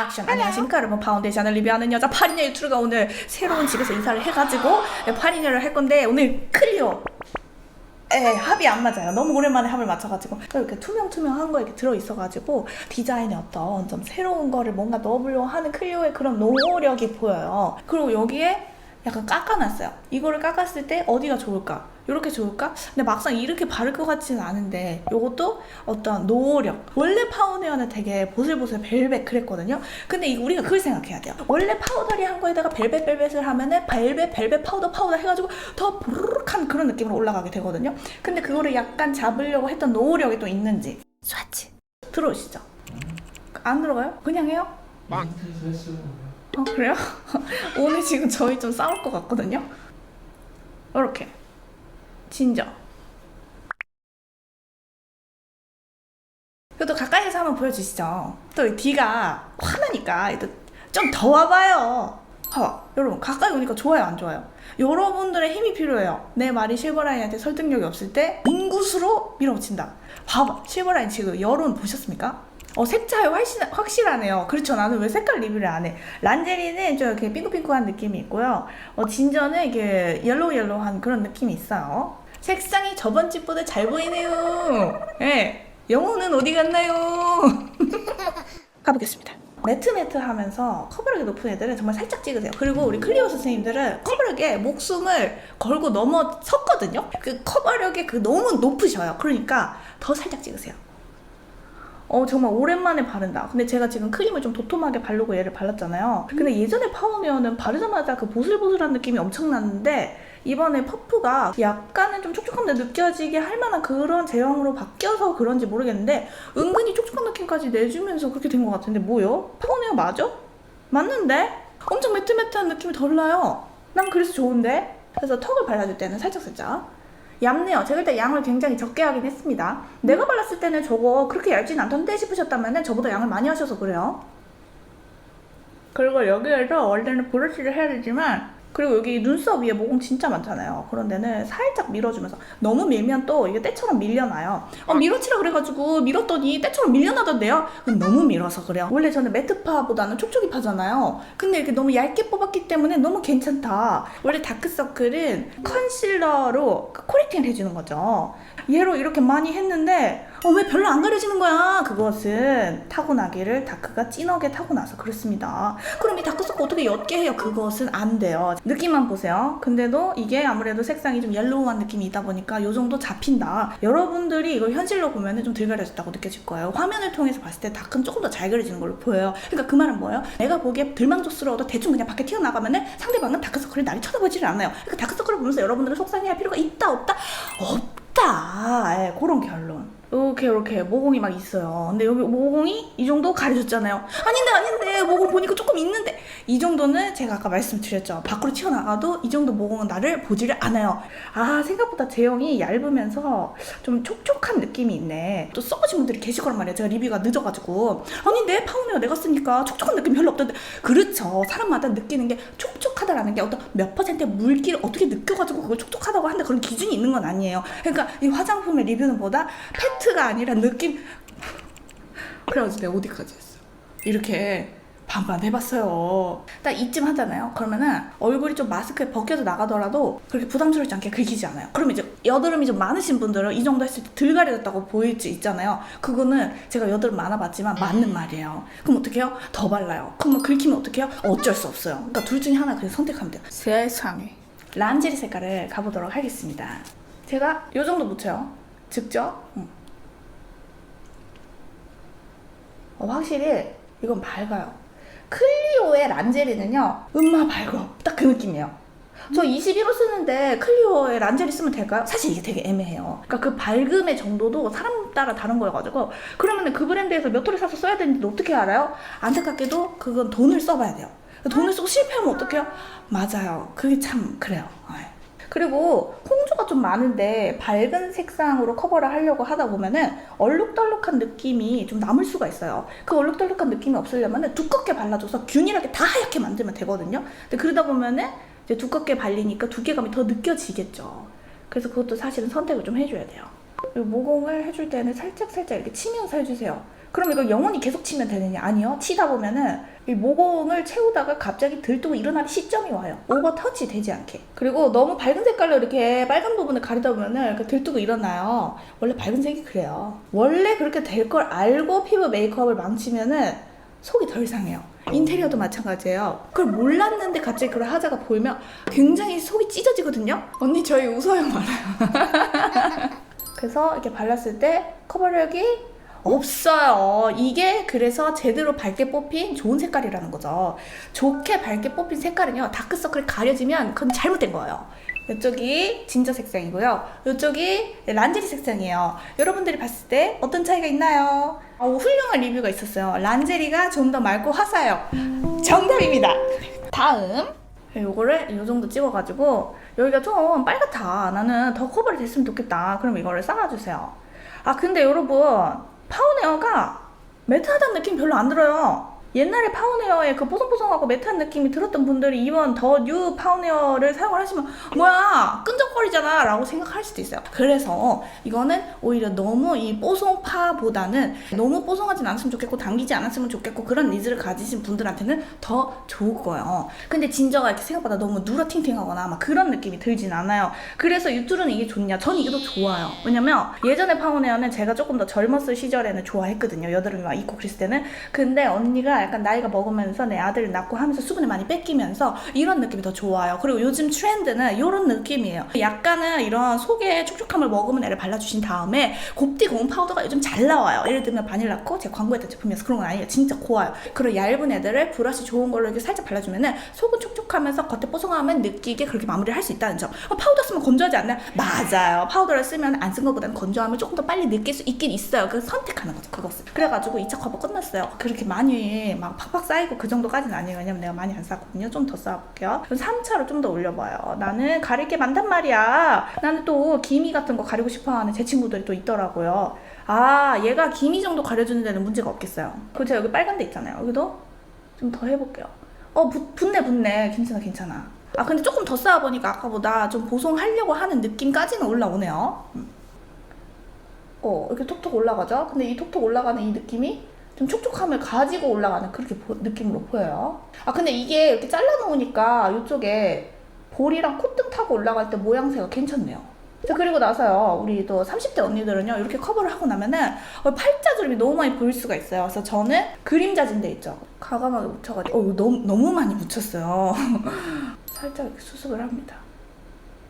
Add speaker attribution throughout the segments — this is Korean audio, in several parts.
Speaker 1: 액션! 안녕하십니까 여러분, 파운데이션을 리뷰하는 여자 파리녀 유튜브가 오늘 새로운 집에서 이사를 해가지고 파리녀를 할 건데, 오늘 클리오 합이 안 맞아요. 너무 오랜만에 합을 맞춰가지고 이렇게 투명투명한 거 이렇게 들어있어가지고 디자인에 어떤 좀 새로운 거를 뭔가 넣어보려고 하는 클리오의 그런 노력이 보여요. 그리고 여기에 약간 깎아놨어요. 이거를 깎았을 때 어디가 좋을까? 이렇게 좋을까? 근데 막상 이렇게 바를 것 같지는 않은데, 이것도 어떤 노력. 원래 파운데어는 되게 보슬보슬 벨벳 그랬거든요. 근데 이거 우리가 그걸 생각해야 돼요. 원래 파우더리한 거에다가 벨벳을 하면은 벨벳 파우더 해가지고 더 부르륵한 그런 느낌으로 올라가게 되거든요. 근데 그거를 약간 잡으려고 했던 노력이 또 있는지 스와치 들어오시죠? 안 들어가요? 그냥 해요? 그래요? 오늘 지금 저희 좀 싸울 것 같거든요. 이렇게 진정. 그래도 가까이서 한번 보여주시죠. 또 이 D가 화나니까 좀 더 와봐요. 봐봐, 여러분 가까이 오니까 좋아요 안 좋아요? 여러분들의 힘이 필요해요. 내 말이 실버라인한테 설득력이 없을 때 인구수로 밀어붙인다. 봐봐, 실버라인 지금 여론 보셨습니까? 색차이 확실하네요. 그렇죠. 나는 왜 색깔 리뷰를 안 해? 란제리는 좀 이렇게 핑크핑크한 느낌이 있고요. 진저는 이게 옐로우한 그런 느낌이 있어요. 색상이 저번 집보다 잘 보이네요. 네. 영혼은 어디 갔나요? 가보겠습니다. 매트 하면서 커버력이 높은 애들은 정말 살짝 찍으세요. 그리고 우리 클리오 선생님들은 커버력에 목숨을 걸고 넘어섰거든요. 그 커버력이 너무 높으셔요. 그러니까 더 살짝 찍으세요. 정말 오랜만에 바른다. 근데 제가 지금 크림을 좀 도톰하게 바르고 얘를 발랐잖아요. 근데 예전에 파우면은 바르자마자 그 보슬보슬한 느낌이 엄청났는데, 이번에 퍼프가 약간은 좀 촉촉함도 느껴지게 할 만한 그런 제형으로 바뀌어서 그런지 모르겠는데, 은근히 촉촉한 느낌까지 내주면서 그렇게 된 것 같은데, 뭐요? 파우네어 맞아? 맞는데? 엄청 매트한 느낌이 덜 나요. 난 그래서 좋은데? 그래서 턱을 발라줄 때는 살짝 얇네요. 제가 일단 양을 굉장히 적게 하긴 했습니다. 내가 발랐을 때는 저거 그렇게 얇진 않던데 싶으셨다면 저보다 양을 많이 하셔서 그래요. 그리고 여기에서 원래는 브러쉬를 해야 되지만, 그리고 여기 눈썹 위에 모공 진짜 많잖아요. 그런 데는 살짝 밀어주면서, 너무 밀면 또 이게 때처럼 밀려나요. 밀어치라 그래가지고 밀었더니 때처럼 밀려나던데요? 그건 너무 밀어서 그래요. 원래 저는 매트파보다는 촉촉이 파잖아요. 근데 이렇게 너무 얇게 뽑았기 때문에 너무 괜찮다. 원래 다크서클은 컨실러로 코렉팅을 해주는 거죠. 얘로 이렇게 많이 했는데 왜 별로 안 가려지는 거야? 그것은 타고나기를 다크가 진하게 타고나서 그렇습니다. 그럼 이 다크서클 어떻게 옅게 해요? 그것은 안 돼요. 느낌만 보세요. 근데도 이게 아무래도 색상이 좀 옐로우한 느낌이 있다 보니까 요 정도 잡힌다. 여러분들이 이걸 현실로 보면 좀 덜 가려졌다고 느껴질 거예요. 화면을 통해서 봤을 때 다크는 조금 더 잘 가려지는 걸로 보여요. 그러니까 그 말은 뭐예요? 내가 보기에 덜 만족스러워도 대충 그냥 밖에 튀어나가면은 상대방은 다크서클을 나를 쳐다보지를 않아요. 그러니까 다크서클을 보면서 여러분들은 속상해할 필요가 있다 없다? 그런 결론. 이렇게 모공이 막 있어요. 근데 여기 모공이 이 정도 가려졌잖아요. 아닌데 모공 보니까 조금 있는데, 이 정도는 제가 아까 말씀드렸죠. 밖으로 튀어나가도 이 정도 모공은 나를 보지를 않아요. 생각보다 제형이 얇으면서 좀 촉촉한 느낌이 있네. 또 써보신 분들이 계실 거란 말이에요. 제가 리뷰가 늦어가지고 아닌데 파우네어 내가 쓰니까 촉촉한 느낌 별로 없던데. 그렇죠. 사람마다 느끼는 게 촉촉하다라는 게 어떤 몇 퍼센트의 물기를 어떻게 느껴가지고 그걸 촉촉하다고 하는데 그런 기준이 있는 건 아니에요. 그러니까 이 화장품의 리뷰는 뭐다? 팩트가 아니라 느낌. 그래가지고 내가 어디까지 했어? 이렇게 반반 해봤어요. 딱 이쯤 하잖아요. 그러면은 얼굴이 좀 마스크에 벗겨져 나가더라도 그렇게 부담스럽지 않게 긁히지 않아요. 그럼 이제 여드름이 좀 많으신 분들은 이 정도 했을 때 덜 가려졌다고 보일 수 있잖아요. 그거는 제가 여드름 많아봤지만 맞는 말이에요. 그럼 어떻게 해요? 더 발라요. 그럼 긁히면 어떻게 해요? 어쩔 수 없어요. 그러니까 둘 중에 하나 그냥 선택하면 돼요. 세상에. 란제리 색깔을 가보도록 하겠습니다. 제가 요 정도 묻혀요. 직접. 확실히 이건 밝아요. 클리오의 란제리는요, 밝어. 딱 그 느낌이에요. 저 21호 쓰는데 클리오의 란제리 쓰면 될까요? 사실 이게 되게 애매해요. 그러니까 그 밝음의 정도도 사람 따라 다른 거여가지고, 그러면 그 브랜드에서 몇 호를 사서 써야 되는지 어떻게 알아요? 안타깝게도 그건 돈을 써봐야 돼요. 돈을 쓰고 실패하면 어떡해요? 맞아요. 그게 참 그래요. 그리고 홍조가 좀 많은데 밝은 색상으로 커버를 하려고 하다 보면은 얼룩덜룩한 느낌이 좀 남을 수가 있어요. 그 얼룩덜룩한 느낌이 없으려면 두껍게 발라줘서 균일하게 다 하얗게 만들면 되거든요. 근데 그러다 보면은 이제 두껍게 발리니까 두께감이 더 느껴지겠죠. 그래서 그것도 사실은 선택을 좀 해줘야 돼요. 그리고 모공을 해줄 때는 살짝 이렇게 치면서 해주세요. 그럼 이거 영원히 계속 치면 되느냐? 아니요. 치다 보면은 이 모공을 채우다가 갑자기 들뜨고 일어나는 시점이 와요. 오버 터치 되지 않게. 그리고 너무 밝은 색깔로 이렇게 빨간 부분을 가리다 보면은 이렇게 들뜨고 일어나요. 원래 밝은 색이 그래요. 원래 그렇게 될 걸 알고 피부 메이크업을 망치면은 속이 덜 상해요. 인테리어도 마찬가지예요. 그걸 몰랐는데 갑자기 그걸 하자가 보이면 굉장히 속이 찢어지거든요. 언니 저희 웃어요 말아요. 그래서 이렇게 발랐을 때 커버력이 없어요. 이게 그래서 제대로 밝게 뽑힌 좋은 색깔이라는 거죠. 좋게 밝게 뽑힌 색깔은요, 다크서클이 가려지면 그건 잘못된 거예요. 이쪽이 진저 색상이고요, 이쪽이 란제리 색상이에요. 여러분들이 봤을 때 어떤 차이가 있나요? 훌륭한 리뷰가 있었어요. 란제리가 좀 더 맑고 화사해요. 정답입니다. 다음 요거를 이 정도 찍어가지고 여기가 좀 빨갛다, 나는 더 커버가 됐으면 좋겠다, 그럼 이거를 쌓아주세요. 근데 여러분, 파운에어가 매트하다는 느낌 별로 안 들어요. 옛날에 파운에어에 그 뽀송뽀송하고 매트한 느낌이 들었던 분들이 이번 더 뉴 파운에어를 사용을 하시면 뭐야 끈적거리잖아 라고 생각할 수도 있어요. 그래서 이거는 오히려 너무 이 뽀송파보다는 너무 뽀송하진 않았으면 좋겠고 당기지 않았으면 좋겠고 그런 니즈를 가지신 분들한테는 더 좋을 거예요. 근데 진저가 이렇게 생각보다 너무 누러팅팅하거나 막 그런 느낌이 들진 않아요. 그래서 유투르는 이게 좋냐? 전 이게 더 좋아요. 왜냐면 예전에 파운에어는 제가 조금 더 젊었을 시절에는 좋아했거든요. 여드름이 막 있고 그랬을 때는. 근데 언니가 약간 나이가 먹으면서 내 아들을 낳고 하면서 수분을 많이 뺏기면서 이런 느낌이 더 좋아요. 그리고 요즘 트렌드는 이런 느낌이에요. 약간은 이런 속에 촉촉함을 머금은 애를 발라주신 다음에 곱디 고운 파우더가 요즘 잘 나와요. 예를 들면 바닐라코, 제가 광고했던 제품이어서 그런 건 아니에요. 진짜 고와요. 그리고 얇은 애들을 브러쉬 좋은 걸로 이렇게 살짝 발라주면은 속은 촉촉하면서 겉에 뽀송함은 느끼게 그렇게 마무리를 할 수 있다는 점. 파우더 쓰면 건조하지 않나요? 맞아요. 파우더를 쓰면 안 쓴 것보다는 건조함을 조금 더 빨리 느낄 수 있긴 있어요. 그 선택하는 거죠, 그것을. 그래가지고 2차 커버 끝났어요. 그렇게 많이 막 팍팍 쌓이고 그 정도까지는 아니에요. 왜냐면 내가 많이 안 쌓았거든요. 좀 더 쌓아볼게요. 3차로 좀 더 올려봐요. 나는 가릴 게 많단 말이야. 나는 또 기미 같은 거 가리고 싶어하는 제 친구들이 또 있더라고요. 얘가 기미 정도 가려주는 데는 문제가 없겠어요. 그리고 제가 여기 빨간 데 있잖아요. 여기도 좀 더 해볼게요. 붙네. 괜찮아. 근데 조금 더 쌓아보니까 아까보다 좀 보송하려고 하는 느낌까지는 올라오네요. 이렇게 톡톡 올라가죠? 근데 이 톡톡 올라가는 이 느낌이 좀 촉촉함을 가지고 올라가는 그렇게 느낌으로 보여요. 근데 이게 이렇게 잘라놓으니까 이쪽에 볼이랑 콧등 타고 올라갈 때 모양새가 괜찮네요. 그리고 나서요, 우리 또 30대 언니들은요, 이렇게 커버를 하고 나면은 팔자주름이 너무 많이 보일 수가 있어요. 그래서 저는 그림자진데 있죠? 과감하게 묻혀가지고, 너무 많이 묻혔어요. 살짝 이렇게 수습을 합니다.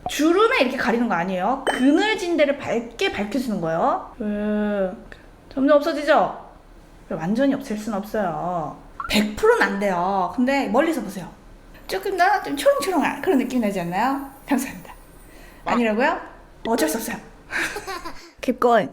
Speaker 1: 주름에 이렇게 가리는 거 아니에요. 그늘진 데를 밝게 밝혀주는 거예요. 점점 없어지죠? 완전히 없앨 순 없어요. 100%는 안 돼요. 근데 멀리서 보세요. 조금 더 좀 초롱초롱한 그런 느낌이 나지 않나요? 감사합니다. 아니라고요? 어쩔 수 없어요. Keep going.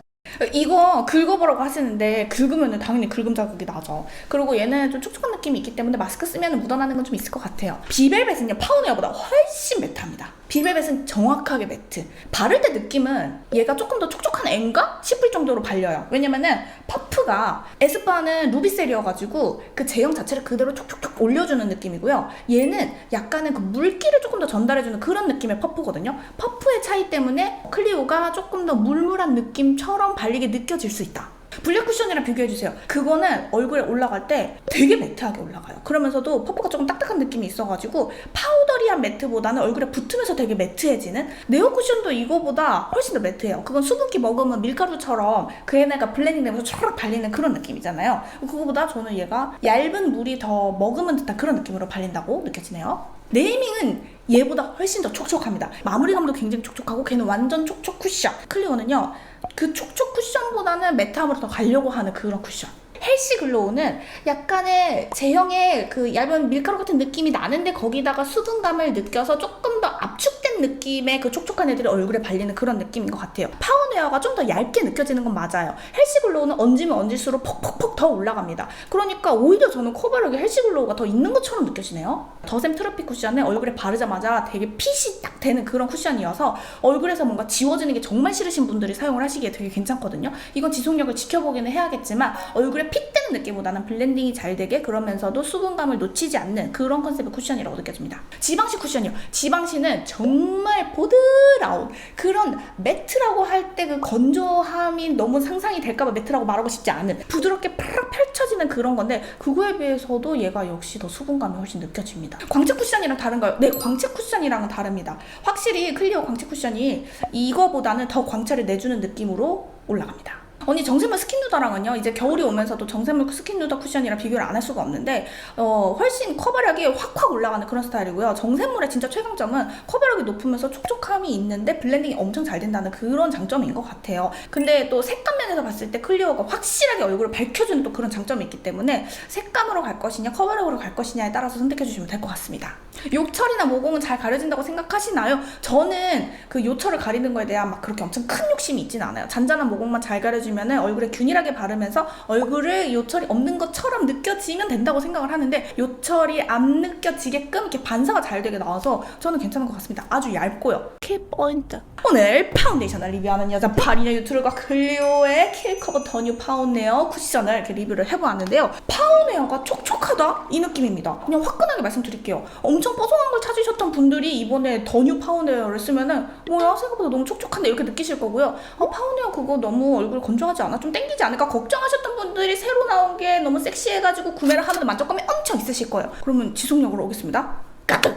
Speaker 1: 이거 긁어보라고 하시는데 긁으면 당연히 긁음 자국이 나죠. 그리고 얘는 좀 촉촉한 느낌이 있기 때문에 마스크 쓰면 묻어나는 건 좀 있을 것 같아요. 비벨벳은요, 파운에어보다 훨씬 매트합니다. 비벨벳은 정확하게 매트. 바를 때 느낌은 얘가 조금 더 촉촉한 앤가 싶을 정도로 발려요. 왜냐면은 퍼프가 에스쁘아는 루비셀이어가지고 그 제형 자체를 그대로 촉촉촉 올려주는 느낌이고요. 얘는 약간은 그 물기를 조금 더 전달해주는 그런 느낌의 퍼프거든요. 퍼프의 차이 때문에 클리오가 조금 더 물물한 느낌처럼 발리게 느껴질 수 있다. 블랙 쿠션이랑 비교해주세요. 그거는 얼굴에 올라갈 때 되게 매트하게 올라가요. 그러면서도 퍼프가 조금 딱딱한 느낌이 있어가지고 파우더리한 매트보다는 얼굴에 붙으면서 되게 매트해지는, 네오 쿠션도 이거보다 훨씬 더 매트해요. 그건 수분기 머금은 밀가루처럼 그 얘네가 블렌딩 되면서 촤락 발리는 그런 느낌이잖아요. 그거보다 저는 얘가 얇은 물이 더 머금은 듯한 그런 느낌으로 발린다고 느껴지네요. 네이밍은 얘보다 훨씬 더 촉촉합니다. 마무리감도 굉장히 촉촉하고 걔는 완전 촉촉 쿠션. 클리오는요, 그 촉촉 쿠션보다는 매트함으로 더 가려고 하는 그런 쿠션. 헬시 글로우는 약간의 제형의 그 얇은 밀가루 같은 느낌이 나는데 거기다가 수분감을 느껴서 조금 더 압축된 느낌의 그 촉촉한 애들이 얼굴에 발리는 그런 느낌인 것 같아요. 파운웨어가 좀 더 얇게 느껴지는 건 맞아요. 헬시 글로우는 얹으면 얹을수록 퍽퍽퍽 더 올라갑니다. 그러니까 오히려 저는 커버력이 헬시 글로우가 더 있는 것처럼 느껴지네요. 더샘 트로피 쿠션은 얼굴에 바르자마자 되게 핏이 딱 되는 그런 쿠션이어서 얼굴에서 뭔가 지워지는 게 정말 싫으신 분들이 사용을 하시기에 되게 괜찮거든요. 이건 지속력을 지켜보기는 해야겠지만 얼굴에 핏되는 느낌보다는 블렌딩이 잘 되게, 그러면서도 수분감을 놓치지 않는 그런 컨셉의 쿠션이라고 느껴집니다. 지방시 쿠션이요. 지방시는 정말 정말 보드라운 그런 매트라고 할 때 그 건조함이 너무 상상이 될까봐 매트라고 말하고 싶지 않은 부드럽게 팍 펼쳐지는 그런 건데 그거에 비해서도 얘가 역시 더 수분감이 훨씬 느껴집니다. 광채 쿠션이랑 다른가요? 네, 광채 쿠션이랑은 다릅니다. 확실히 클리오 광채 쿠션이 이거보다는 더 광채를 내주는 느낌으로 올라갑니다. 언니 정샘물 스킨 누더랑은요 이제 겨울이 오면서도 정샘물 스킨 누더 쿠션이랑 비교를 안 할 수가 없는데 훨씬 커버력이 확확 올라가는 그런 스타일이고요. 정샘물의 진짜 최강점은 커버력이 높으면서 촉촉함이 있는데 블렌딩이 엄청 잘 된다는 그런 장점인 것 같아요. 근데 또 색감 면에서 봤을 때 클리오가 확실하게 얼굴을 밝혀주는 또 그런 장점이 있기 때문에 색감으로 갈 것이냐 커버력으로 갈 것이냐에 따라서 선택해 주시면 될 것 같습니다. 요철이나 모공은 잘 가려진다고 생각하시나요? 저는 그 요철을 가리는 거에 대한 막 그렇게 엄청 큰 욕심이 있진 않아요. 잔잔한 모공만 잘 가려주면 얼굴에 균일하게 바르면서 얼굴에 요철이 없는 것처럼 느껴지면 된다고 생각을 하는데 요철이 안 느껴지게끔 이렇게 반사가 잘 되게 나와서 저는 괜찮은 것 같습니다. 아주 얇고요. 키포인트. 오늘 파운데이션을 리뷰하는 여자 파리녀 유튜브과 클리오의 킬커버 더 뉴 파운에어 쿠션을 이렇게 리뷰를 해보았는데요. 파운에어가 촉촉하다? 이 느낌입니다. 그냥 화끈하게 말씀드릴게요. 엄청 뽀송한 걸 찾으셨던 분들이 이번에 더 뉴 파운에어를 쓰면은 뭐야 생각보다 너무 촉촉한데 이렇게 느끼실 거고요. 파운에어 그거 너무 얼굴 건조하지 않아? 좀 땡기지 않을까? 걱정하셨던 분들이 새로 나온 게 너무 섹시해가지고 구매를 하면 만족감이 엄청 있으실 거예요. 그러면 지속력으로 오겠습니다. 까똑!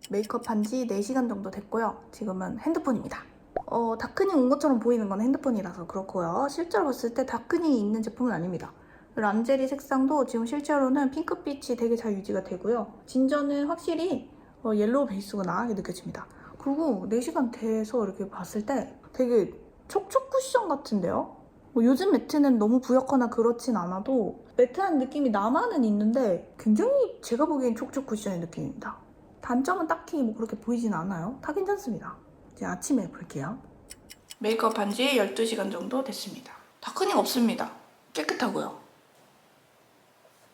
Speaker 1: 메이크업 한 지 4시간 정도 됐고요. 지금은 핸드폰입니다. 다크닝 온 것처럼 보이는 건 핸드폰이라서 그렇고요. 실제로 봤을 때 다크닝이 있는 제품은 아닙니다. 란제리 색상도 지금 실제로는 핑크빛이 되게 잘 유지가 되고요. 진저는 확실히 옐로우 베이스가 나게 느껴집니다. 그리고 4시간 돼서 이렇게 봤을 때 되게 촉촉 쿠션 같은데요? 요즘 매트는 너무 부옇거나 그렇진 않아도 매트한 느낌이 나만은 있는데 굉장히 제가 보기엔 촉촉 쿠션의 느낌입니다. 단점은 딱히 뭐 그렇게 보이진 않아요. 다 괜찮습니다. 이제 아침에 볼게요. 메이크업 한 지 12시간 정도 됐습니다. 다크닝 없습니다. 깨끗하고요.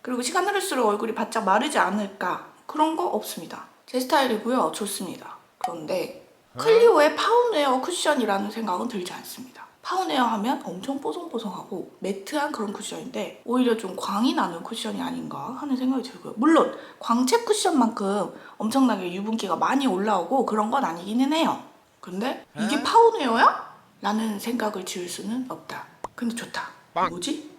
Speaker 1: 그리고 시간 흐를수록 얼굴이 바짝 마르지 않을까 그런 거 없습니다. 제 스타일이고요. 좋습니다. 그런데 클리오의 파운웨어 쿠션이라는 생각은 들지 않습니다. 파운웨어 하면 엄청 뽀송뽀송하고 매트한 그런 쿠션인데 오히려 좀 광이 나는 쿠션이 아닌가 하는 생각이 들고요. 물론 광채 쿠션만큼 엄청나게 유분기가 많이 올라오고 그런 건 아니기는 해요. 근데 이게 파운웨어야? 라는 생각을 지을 수는 없다. 근데 좋다. 뭐지?